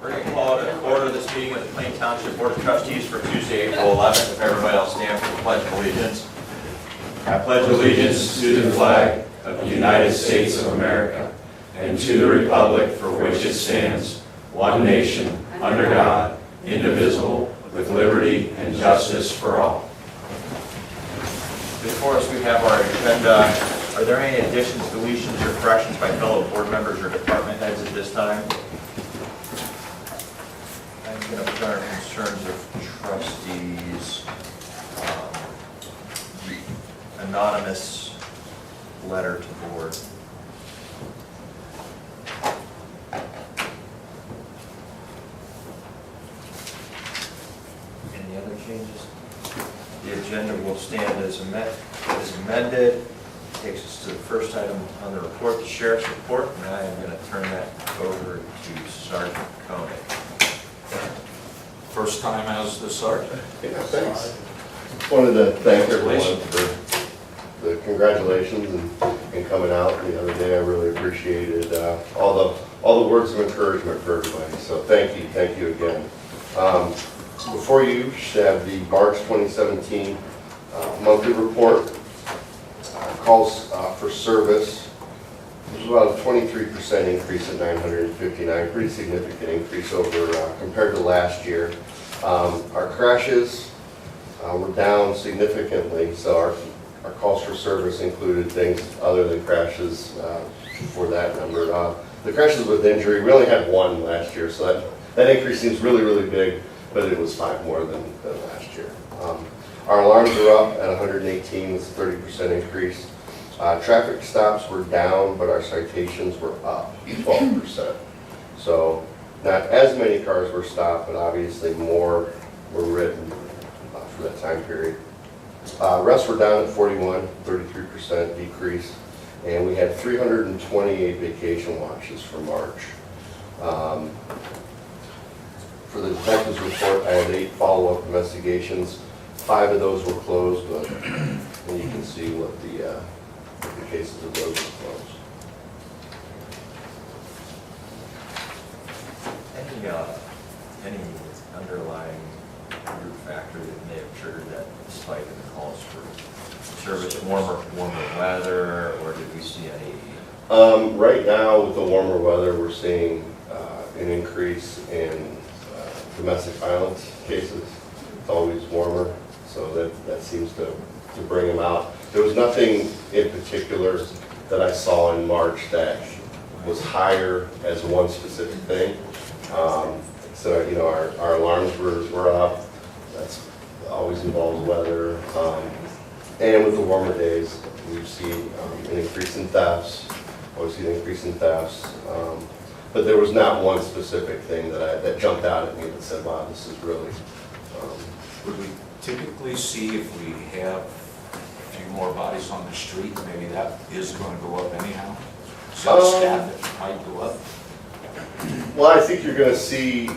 We're going to call to order this meeting of the Plain Township Board of Trustees for Tuesday, April 11th. If everybody else stand for the Pledge of Allegiance. I pledge allegiance to the flag of the United States of America and to the republic for which it stands, one nation, under God, indivisible, with liberty and justice for all. Before us, we have our agenda. Are there any additions, deletions, or corrections by fellow board members or department heads at this time? I'm going to put our concerns of trustees, anonymous letter to board. Any other changes? The agenda will stand as amended. Takes us to the first item on the report, the sheriff's report, and I am going to turn that over to Sergeant Koenig. First time as the sergeant. Yeah, thanks. Just wanted to thank everyone for the congratulations and coming out the other day. I really appreciated all the words of encouragement for everybody. So thank you again. Before you should have the March 2017 monthly report. Calls for service. There's about a 23% increase at 959, pretty significant increase over compared to last year. Our crashes were down significantly, so our calls for service included things other than crashes for that number. The crashes with injury, we only had one last year, so that increase seems really big, but it was 5 more than last year. Our alarms are up at 118, it's a 30% increase. Traffic stops were down, but our citations were up 12%. So not as many cars were stopped, but obviously more were written for that time period. Arrests were down at 41, 33% decrease, and we had 328 vacation watches for March. For the detective's report, I had 8 follow-up investigations. 5 of those were closed, and you can see what the cases of those were closed. Any underlying root factor that may have triggered that spike in the calls for service? Warmer weather, or did we see any? Right now, with the warmer weather, we're seeing an increase in domestic violence cases. It's always warmer, so that seems to bring them out. There was nothing in particular that I saw in March that was higher as one specific thing. So, you know, our alarms were up. That's always involves weather. And with the warmer days, we've seen an increase in thefts. Always see an increase in thefts. But there was not one specific thing that jumped out at me that said, wow, this is really... Would we typically see if we have a few more bodies on the street, maybe that is going to go up anyhow? Some staff that might go up. Well, I think you're going to see,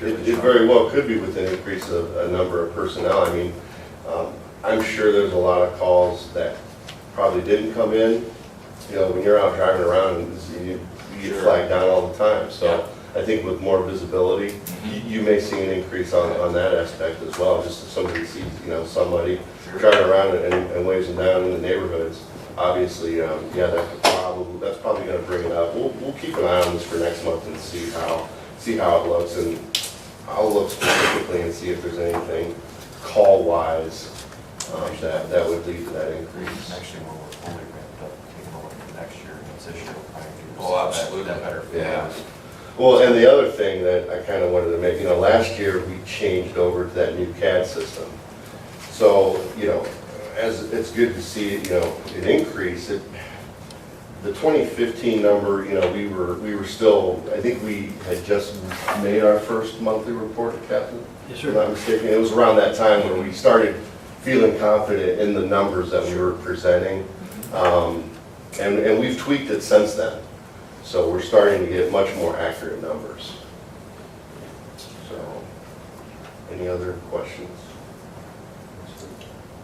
it very well could be with an increase of a number of personnel. I mean, I'm sure there's a lot of calls that probably didn't come in. You know, when you're out driving around, you get flagged down all the time. So I think with more visibility, you may see an increase on that aspect as well. Just if somebody sees, you know, somebody driving around and waves them down in the neighborhoods, obviously, that's probably going to bring it up. We'll keep an eye on this for next month and see how it looks, and I'll look specifically and see if there's anything call-wise that would lead to that increase. Next year, when we're fully ramped up, taking a look at next year, and this year, Oh, absolutely. that better. Yeah. Well, and the other thing that I kind of wanted to make, you know, last year we changed over to that new CAD system. So, you know, as it's good to see, you know, an increase. The 2015 number, you know, we were still, I think we had just made our first monthly report, Captain. Yes, If I'm sir. not mistaken. It was around that time where we started feeling confident in the numbers that we were presenting. And we've tweaked it since then. So we're starting to get much more accurate numbers. So, any other questions?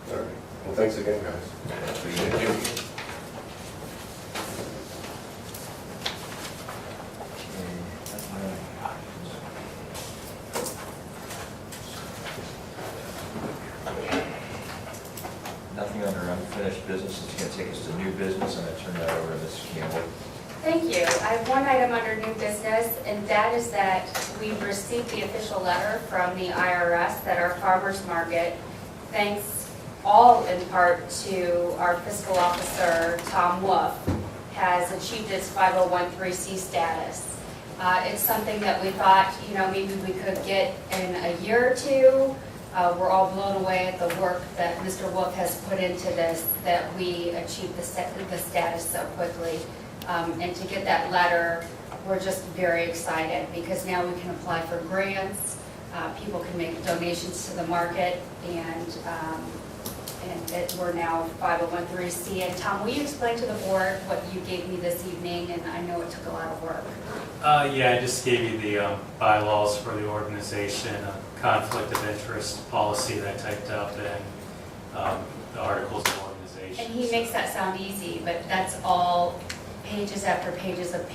All right. Well, thanks again, guys. Thank you. business. It's going to take us to new business, and I turn that over to Mrs. Campbell. Thank you. I have one item under new business, and that is that we've received the official letter from the IRS that our farmers market, thanks all in part to our fiscal officer, Tom Wolf, has achieved its 501(c) status. It's something that we thought, maybe we could get in a year or two. We're all blown away at the work that Mr. Wolf has put into this, that we achieved the status so quickly. And to get that letter, we're just very excited because now we can apply for grants, people can make donations to the market, and we're now 501(c). And Tom, will you explain to the board what you gave me this evening? And I know it took a lot of work. Yeah, I just gave you the bylaws for the organization, a conflict of interest policy that I typed up, and the articles of organization. And he makes that sound easy, but that's all pages after pages of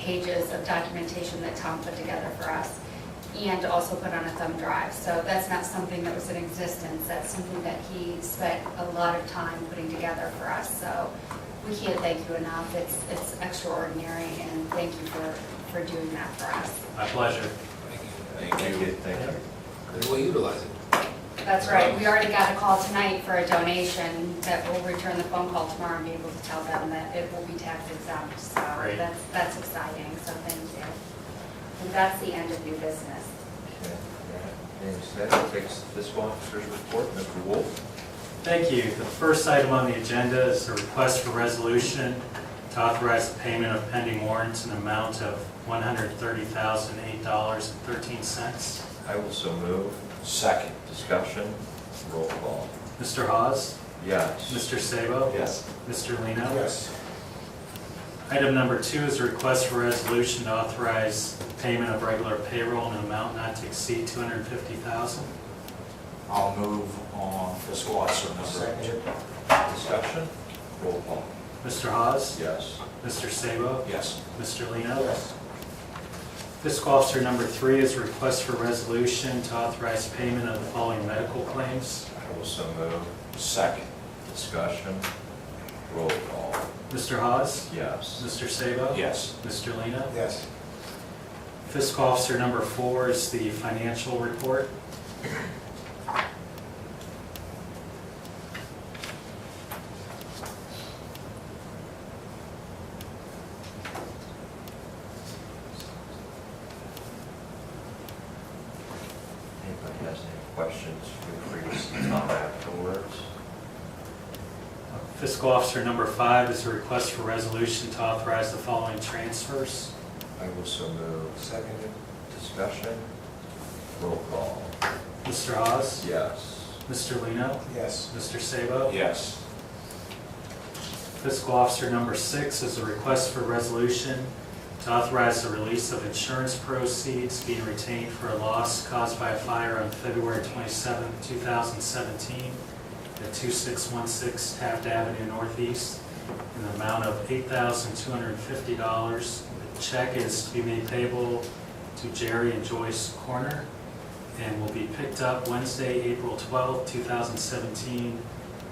documentation that Tom put together for us and also put on a thumb drive. So that's not something that was in existence. That's something that he spent a lot of time putting together for us. So we can't thank you enough. It's extraordinary, and thank you for doing that for us. My pleasure. Thank you. Thank you. And we'll utilize it. That's right. We already got a call tonight for a donation that we'll return the phone call tomorrow and be able to tell them that it will be tax exempt. So Great. that's exciting. So thank you. And that's the end of new business. Okay. And said, we'll take us to the fiscal officer's report. Mr. Wolf. Thank you. The first item on the agenda is a request for resolution to authorize the payment of pending warrants in an amount of $130,008.13. I will so move. Second. Discussion. Roll call. Mr. Hawes? Yes. Mr. Sabo? Yes. Mr. Lino? Yes. Item number 2 is a request for resolution to authorize payment of regular payroll in an amount not to exceed $250,000. I'll move on fiscal officer number. Second. Discussion. Roll call. Mr. Hawes? Yes. Mr. Sabo? Yes. Mr. Lino? Yes. Fiscal Officer number 3 is a request for resolution to authorize payment of the following medical claims. I will so move. Second. Discussion. Roll call. Mr. Hawes? Yes. Mr. Sabo? Yes. Mr. Lino? Yes. Fiscal Officer number 4 is the financial report. Anybody has any questions, feel free to see Tom afterwards. Fiscal Officer number 5 is a request for resolution to authorize the following transfers. I will so move. Seconded. Discussion. Roll call. Mr. Hawes? Yes. Mr. Lino? Yes. Mr. Sabo? Yes. Fiscal Officer number 6 is a request for resolution to authorize the release of insurance proceeds being retained for a loss caused by a fire on February 27, 2017 at 2616 Taft Avenue Northeast in the amount of $8,250. The check is to be made payable to Jerry and Joyce Corner and will be picked up Wednesday, April 12, 2017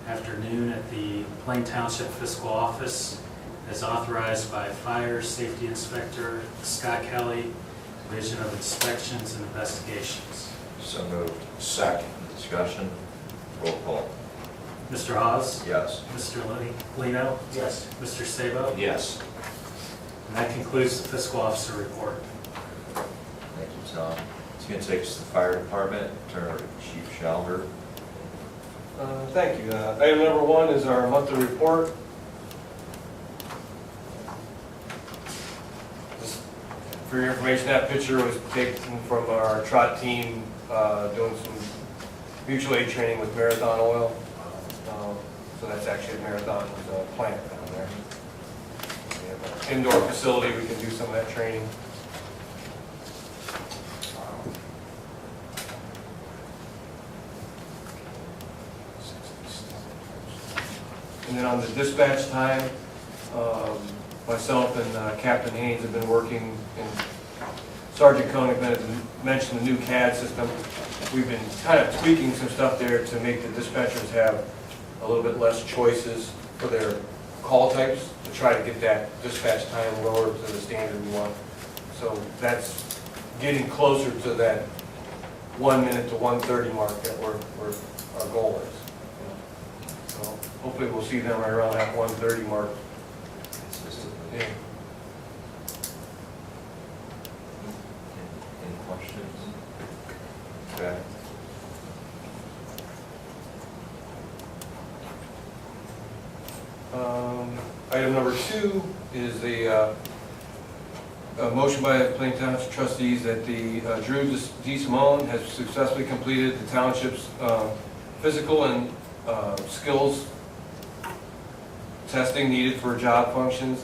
afternoon at the Plain Township Fiscal Office as authorized by Fire Safety Inspector Scott Kelly, Division of Inspections and Investigations. So moved. Second. Discussion. Roll call. Mr. Hawes? Yes. Mr. Lino? Yes. Mr. Sabo? Yes. And that concludes the Fiscal Officer report. Thank you, Tom. It's going to take us to the fire department. Turn over to Chief Shalver. Thank you. Item number 1 is our monthly report. Just for your information, that picture was taken from our trot team doing some mutual aid training with Marathon Oil. So that's actually Marathon's plant down there. We have an indoor facility, we can do some of that training. And then on the dispatch time, myself and Captain Haynes have been working, and Sergeant Koenig mentioned the new CAD system. We've been kind of tweaking some stuff there to make the dispatchers have a little bit less choices for their call types to try to get that dispatch time lower to the standard we want. So that's getting closer to that 1 minute to 1:30 mark that our goal is. So hopefully we'll see them right around that 1:30 mark. Yeah. Any questions? Okay. Item number 2 is a motion by the Plain Township trustees that the Drew D. Simone has successfully completed the township's physical and skills testing needed for job functions.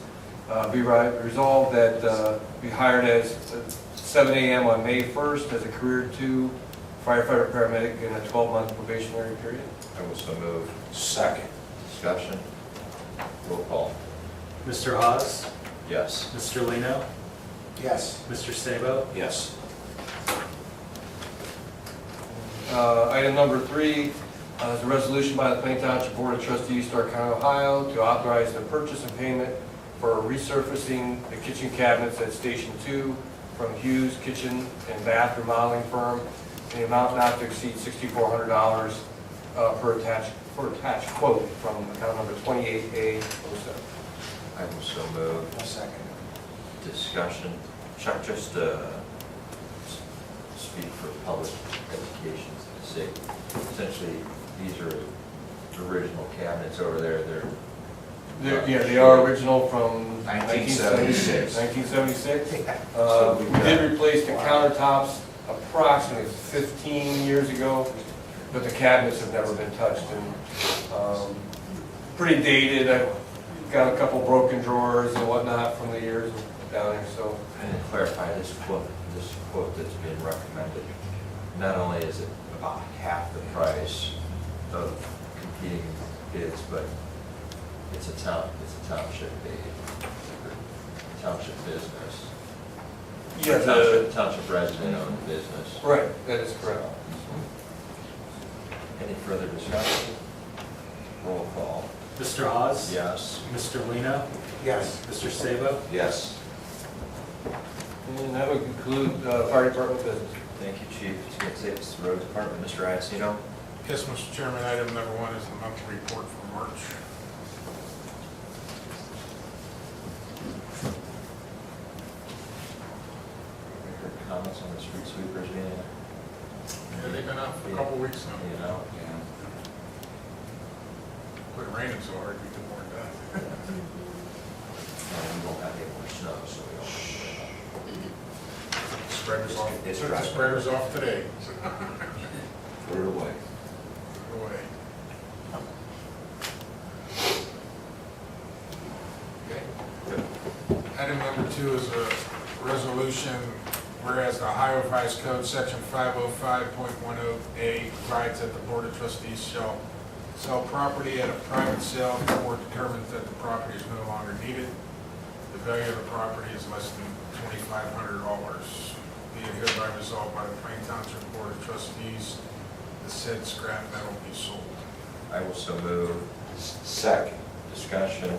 Be resolved that be hired as 7 a.m. on May 1st as a Career 2 firefighter paramedic in a 12-month probationary period. I will so move. Second. Discussion. Roll call. Mr. Hawes? Yes. Mr. Lino? Yes. Mr. Sabo? Yes. Item number 3 is a resolution by the Plain Township Board of Trustees, Stark County, Ohio, to authorize the purchase and payment for resurfacing the kitchen cabinets at Station 2 from Hughes Kitchen and Bath Remodeling Firm in the amount not to exceed $6,400 per attached quote from account number 28A07. I will so move. Second. Discussion. Chuck, just speak for public education's sake. Essentially, these are original cabinets over there. Yeah, they are original from 1976. 1976. So We we've got- did replace the countertops approximately 15 years ago, but the cabinets have never been touched and pretty dated. I've got a couple broken drawers and whatnot from the years down there, so. And to clarify, this quote that's being recommended, not only is it about half the price of competing bids, but it's a township business. Township resident owned business. Right, that is correct. Any further discussion? Roll call. Mr. Hawes? Yes. Mr. Lino? Yes. Mr. Sabo? Yes. And that would conclude fire department business. Thank you, Chief. Schenectady Safety Road Department, Mr. Iacino. Yes, Mr. Chairman, item number 1 is the monthly report for March. We heard comments on the street sweepers being, Yeah, they've been out for a couple weeks now. you know, Quit raining so hard, we get more done. we won't have any more snow, so we don't. Spreaders off, It's took dry. the spreaders off today. Put it away. Go away. Item number 2 is a resolution, whereas the Ohio Revised Code, Section 505.10A provides that the Board of Trustees shall sell property at a private sale if the board determines that the property is no longer needed. The value of the property is less than $2,500. Be it hereby resolved by the Plain Township Board of Trustees, the said scrap metal be sold. I will so move. Second. Discussion.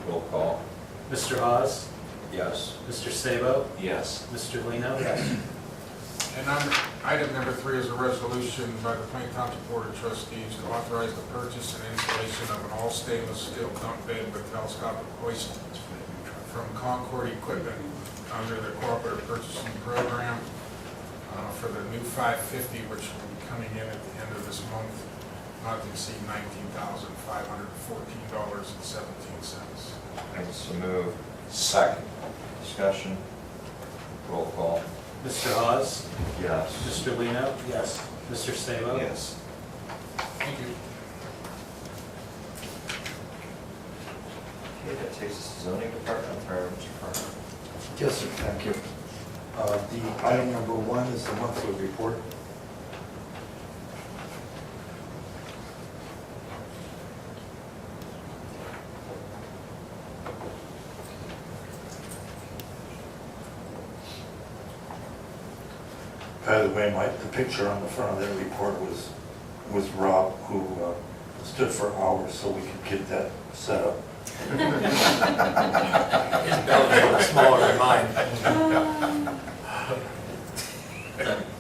Roll call. Mr. Hawes? Yes. Mr. Sabo? Yes. Mr. Lino? And item number 3 is a resolution by the Plain Township Board of Trustees to authorize the purchase and installation of an all stainless steel dump bed with telescopic hoist from Concord Equipment under the Cooperative Purchasing Program for the new 550, which will be coming in at the end of this month, not to exceed $19,514.17. I will so move. Second. Discussion. Roll call. Mr. Hawes? Yes. Mr. Lino? Yes. Mr. Sabo? Yes. Thank you. Okay, that takes us to zoning department, or Mr. Carter. Yes, sir, thank you. The item number 1 is the monthly report. By the way, the picture on the front of that report was Rob, who stood for hours so we could get that set up. His belly's a little smaller than mine.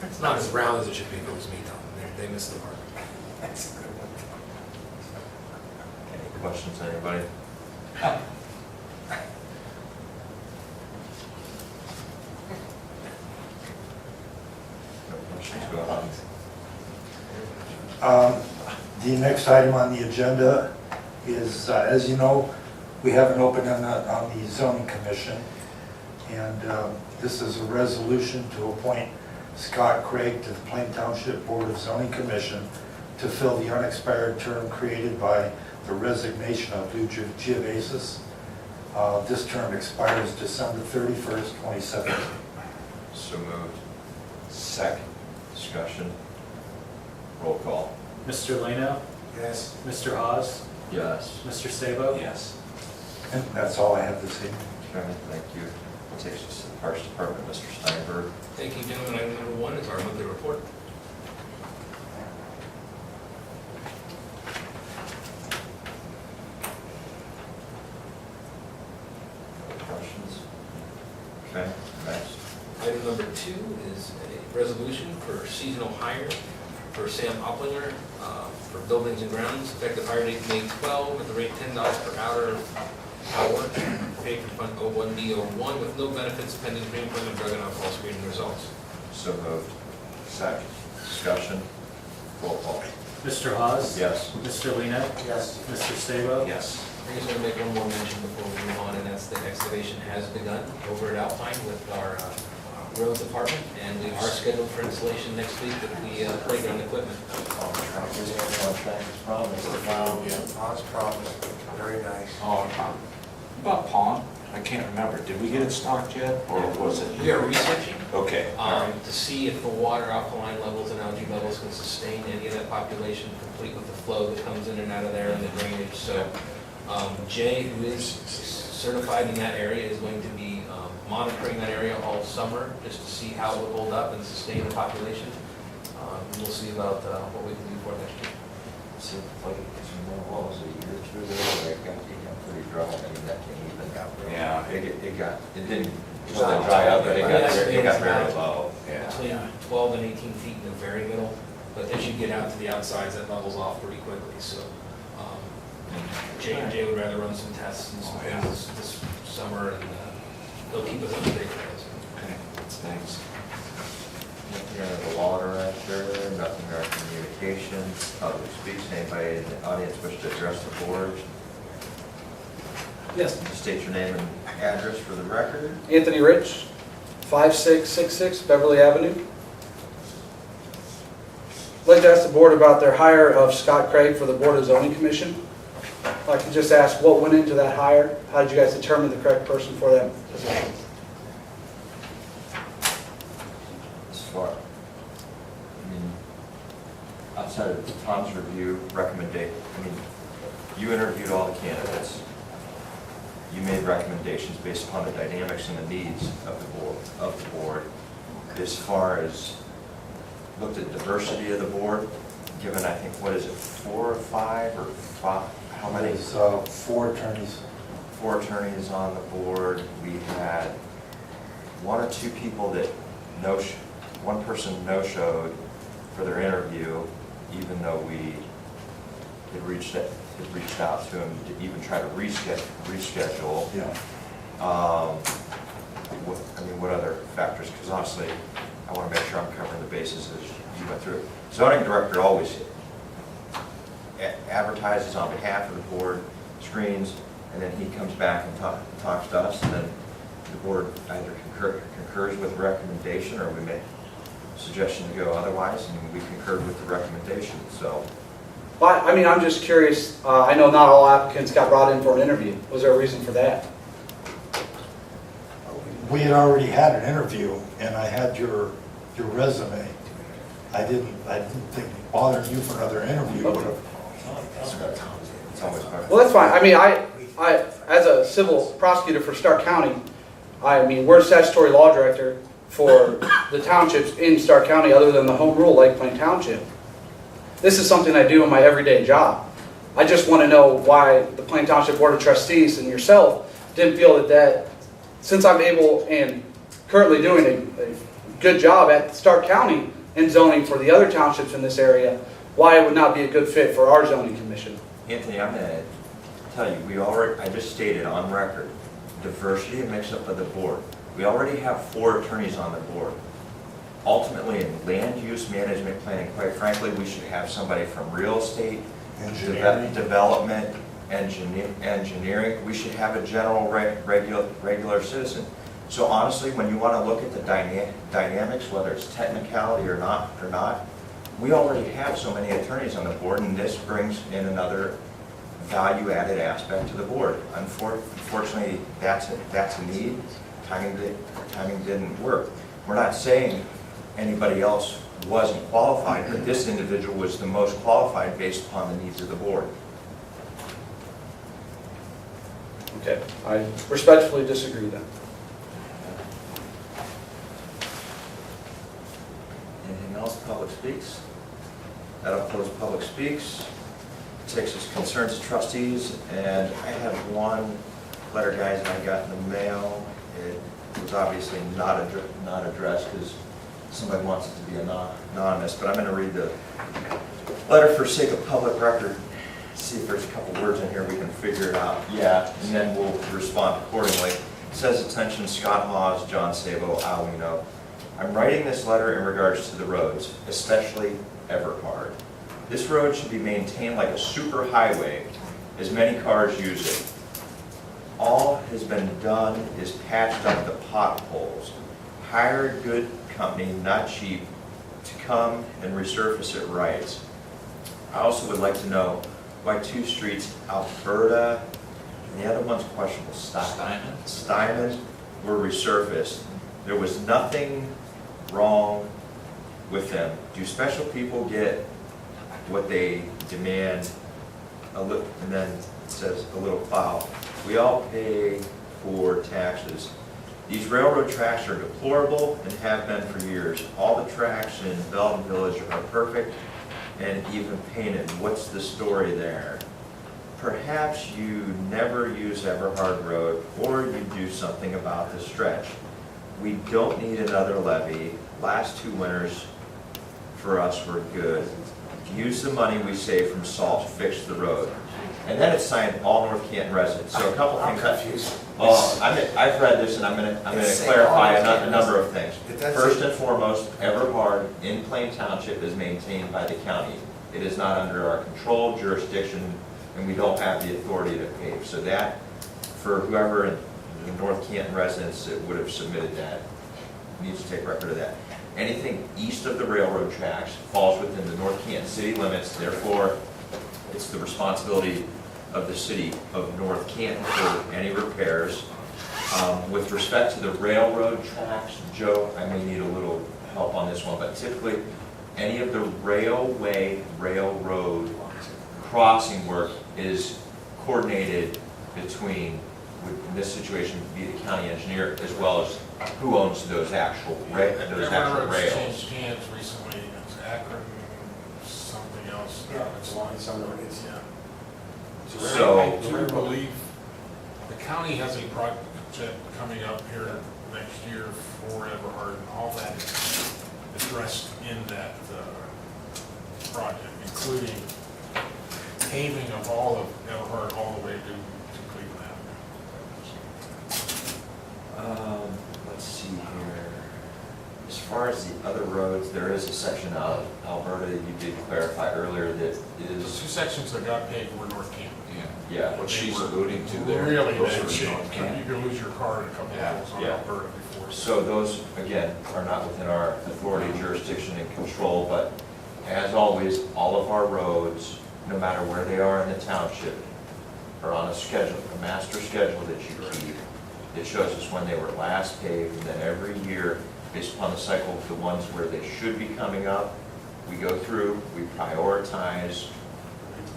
It's not as round as it should be, but it was meat on. They missed the mark. Any questions, anybody? No questions, go ahead. The next item on the agenda is, as you know, we have an opening on the zoning commission. And this is a resolution to appoint Scott Craig to the Plain Township Board of Zoning Commission to fill the unexpired term created by the resignation of Lou Geovasis. This term expires December 31st, 2017. So moved. Second. Discussion. Roll call. Mr. Lino? Yes. Mr. Hawes? Yes. Mr. Sabo? Yes. And that's all I have this evening. Okay, thank you. Takes us to the Parks Department, Mr. Steinberg. Thank you, gentlemen. Item number 1 is our monthly report. Any questions? Okay, next. Item number 2 is a resolution for seasonal hire for Sam Opplinger for buildings and grounds, effective hire date May 12, at the rate $10 per hour, paid from Fund 01D01 with no benefits pending pre-employment drug and alcohol screening results. So moved. Second. Discussion. Roll call. Mr. Hawes? Yes. Mr. Lino? Yes. Mr. Sabo? Yes. I just want to make one more mention before we move on, and that's the excavation has begun over at Alpine with our road department, and we are scheduled for installation next week with the playground equipment. Hans promised, very nice. Oh, about pond, I can't remember. Did we get it stocked yet, or was it? We are researching Okay, all right. to see if the water alkaline levels and algae levels can sustain any of that population, complete with the flow that comes in and out of there and the drainage. So Jay, who is certified in that area, is going to be monitoring that area all summer just to see how it will hold up and sustain the population. We'll see about what we can do for next year. So, like, what was it, a year or two ago, it got pretty dry, I mean, that came even out. Yeah. It didn't just dry up, but it got very low. Yeah. Between 12 and 18 feet in the very middle, but as you get out to the outsides, that levels off pretty quickly. So J&J would rather run some tests and some things this summer, and they'll keep us up to date with those. Okay, thanks. Nothing under the water after, nothing under communications, public speaks, anybody in the audience wish to address the board? Yes, Just state your name and address for the record. Anthony Rich, 5666 Beverly Avenue. I'd like to ask the board about their hire of Scott Craig for the Board of Zoning Commission. I'd like to just ask what went into that hire? How did you guys determine the correct person for that position? As far, I mean, outside of Tom's review, you interviewed all the candidates. You made recommendations based upon the dynamics and the needs of the board. As far as looked at diversity of the board, given, I think, what is it, 4 or 5 or 5, how many? There's 4 attorneys. 4 attorneys on the board. We had 1 or 2 people that one person no-showed for their interview, even though we had reached out to him to even try to reschedule. Yeah. What other factors? Because honestly, I want to make sure I'm covering the bases as you went through. Zoning director always advertises on behalf of the board, screens, and then he comes back and talks to us, and then the board either concurs with the recommendation, or we make a suggestion to go otherwise, and we concurred with the recommendation. So, Well, I'm just curious. I know not all applicants got brought in for an interview. Was there a reason for that? We had already had an interview, and I had your resume. I didn't think bothering you for another interview would have. it's always better. Well, that's fine. I as a civil prosecutor for Stark County, we're statutory law director for the townships in Stark County other than the home rule Lake Plain Township. This is something I do in my everyday job. I just want to know why the Plain Township Board of Trustees and yourself didn't feel that since I'm able and currently doing a good job at Stark County in zoning for the other townships in this area, why it would not be a good fit for our zoning commission. Anthony, I'm gonna tell you, I just stated on record, diversity and mix-up of the board. We already have 4 attorneys on the board. Ultimately, in land use management planning, quite frankly, we should have somebody from real estate, development, engineering. We should have a general regular citizen. So honestly, when you want to look at the dynamics, whether it's technicality or not, we already have so many attorneys on the board, and this brings in another value-added aspect to the board. Unfortunately, that's a need. Timing didn't work. We're not saying anybody else wasn't qualified, but this individual was the most qualified based upon the needs of the board. Okay, I respectfully disagree then. Anything else, public speaks? That'll close public speaks. Takes us concerns of trustees, and I have one letter, guys, that I got in the mail. It was obviously not addressed because somebody wants it to be anonymous, but I'm going to read the letter for sake of public record. See if there's a couple words in here we can figure it out. Yeah, and then we'll respond accordingly. It says, attention, Scott Hawes, John Sabo, Alwino. I'm writing this letter in regards to the roads, especially Everhard. This road should be maintained like a super highway, as many cars use it. All has been done is patched up the potholes. Hire a good company, not cheap, to come and resurface it right. I also would like to know why 2 streets, Alberta, and the other one's questionable, Steinman, were resurfaced. There was nothing wrong with them. Do special people get what they demand? And then it says a little file. We all pay for taxes. These railroad tracks are deplorable and have been for years. All the tracks in Belton Village are perfect and even painted. What's the story there? Perhaps you never use Everhard Road, or you do something about the stretch. We don't need another levee. Last 2 winters for us were good. Use the money we save from salt to fix the road. And then it's signed all North Canton residents. So a couple things. I'm confused. I've read this, and I'm going to clarify a number of things. First and foremost, Everhard in Plain Township is maintained by the county. It is not under our control, jurisdiction, and we don't have the authority to pave. So that, for whoever in the North Canton residents that would have submitted that, needs to take record of that. Anything east of the railroad tracks falls within the North Canton city limits. Therefore, it's the responsibility of the city of North Canton for any repairs. With respect to the railroad tracks, Joe, I may need a little help on this one, but typically any of the railroad crossing work is coordinated between, in this situation, be the county engineer, as well as who owns those actual rails. Changed hands recently. It's Akron, something else. So, I do believe the county has a project coming up here next year for Everhard, and all that is addressed in that project, including paving of all of Everhard all the way to Cleveland Avenue. let's see here. As far as the other roads, there is a section of Alberta you did clarify earlier that The is, 2 sections that got paved were North Canton. yeah, What she's alluding to there. Really those bad are shape. North Canton. You could lose your car in a couple of holes on Yeah. Alberta before. so those, again, are not within our authority, jurisdiction, and control, but as always, all of our roads, no matter where they are in the township, are on a schedule, a master schedule that you keep. It shows us when they were last paved, and then every year, based upon the cycle of the ones where they should be coming up, we go through, we prioritize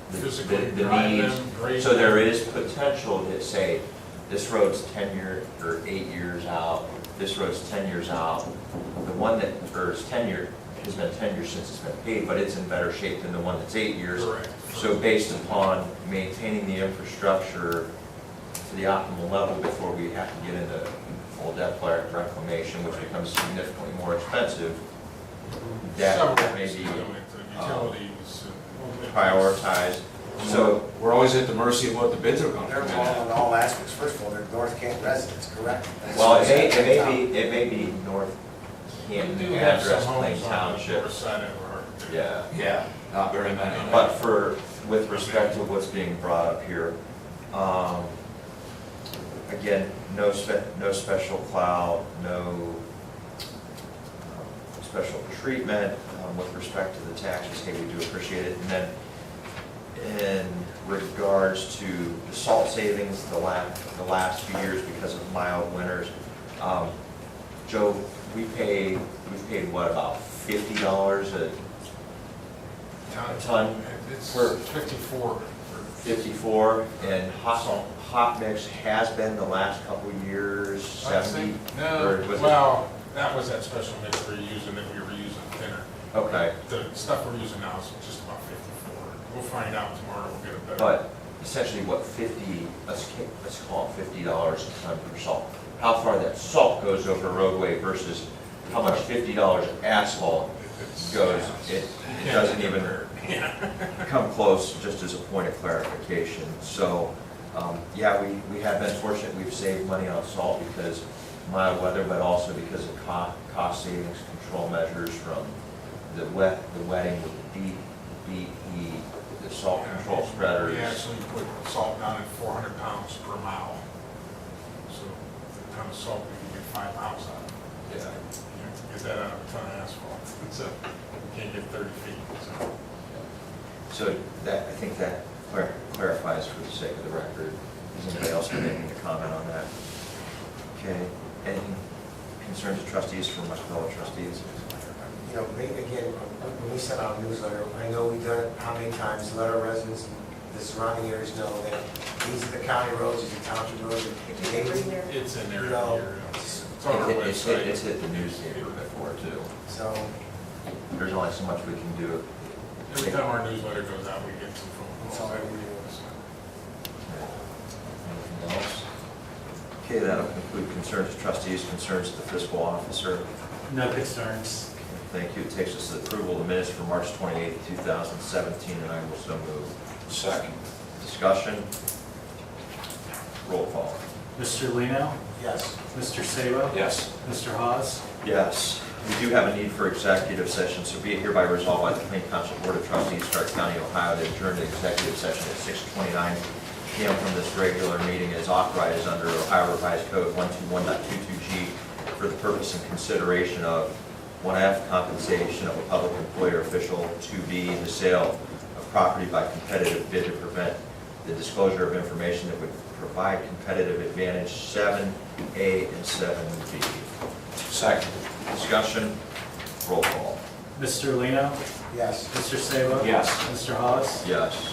Physically the drive needs. them, grade So there them. is potential to say, this road's 10 year, or 8 years out, this road's 10 years out. The one that, or is 10 year, has been 10 years since it's been paid, but it's in better shape than the one that's 8 years. Correct. So based upon maintaining the infrastructure to the optimal level before we have to get into full depth reclamation, which becomes significantly more expensive, that Several may things be to go into utilities. and- prioritized. So, We're always at the mercy of what the bids are going to They're come involved in in all aspects. First of all, they're North Canton residents, correct? That's- well, it may be North We Canton do have address, some Plain homes on the Township. north side of our. Yeah. at. Yeah, not very many. But with respect to what's being brought up here, again, no special cloud, no special treatment with respect to the taxes. Hey, we do appreciate it. And then in regards to the salt savings the last few years because of mild winters, Joe, we've paid what, about $50 a ton It's per 54. 54, and hot mix has been the last couple of years, 70? Or was it- Well, that was that special mix we were using, that we were using thinner. Okay, The stuff we're using now is just about 54. We'll find out tomorrow, we'll get a better. but essentially what 50, let's call it $50 a ton per salt. How far that salt goes over a roadway versus how much $50 of asphalt goes, it doesn't even come close, just as a point of clarification. So, yeah, we have been fortunate, we've saved money on salt because mild weather, but also because of cost savings control measures from the wetting with the deep heat, the salt control spreaders. We actually put salt down at 400 pounds per mile. So the ton of salt, we can get 5 miles out of it. Yeah. You know, get that out of a ton of asphalt. So you can't get 30 feet, so. So that, I think that clarifies for the sake of the record. Does anybody else have anything to comment on that? Okay, any concerns of trustees from my fellow trustees? You know, again, when we send out a newsletter, I know we've done it how many times, let our residents, the surrounding areas know that these are the county roads, these are township roads. It's in there You know, every year. It's on our It's website. hit the newspaper before too. So, There's only so much we can do. Every time our newsletter goes out, we get some phone That's calls. all we do. Anything else? Okay, that'll conclude concerns of trustees, concerns of the fiscal officer. No concerns. Thank you. It takes us to the approval of the minutes for March 28th, 2017, and I will so move. Second. Discussion? Roll call. Mr. Lino? yes. Mr. Sabo? Yes. Mr. Hawes? Yes, we do have a need for executive session, so be it hereby resolved by the Plain Township Board of Trustees, Stark County, Ohio, to adjourn to executive session at 6:29 p.m. from this regular meeting as authorized under Ohio Revised Code 121.22G for the purpose and consideration of 1F, compensation of a public employer official, 2B, the sale of property by competitive bid to prevent the disclosure of information that would provide competitive advantage, 7A and 7B. Second. Discussion, roll call. Mr. Lino? Yes. Mr. Sabo? Yes. Mr. Hawes? Yes.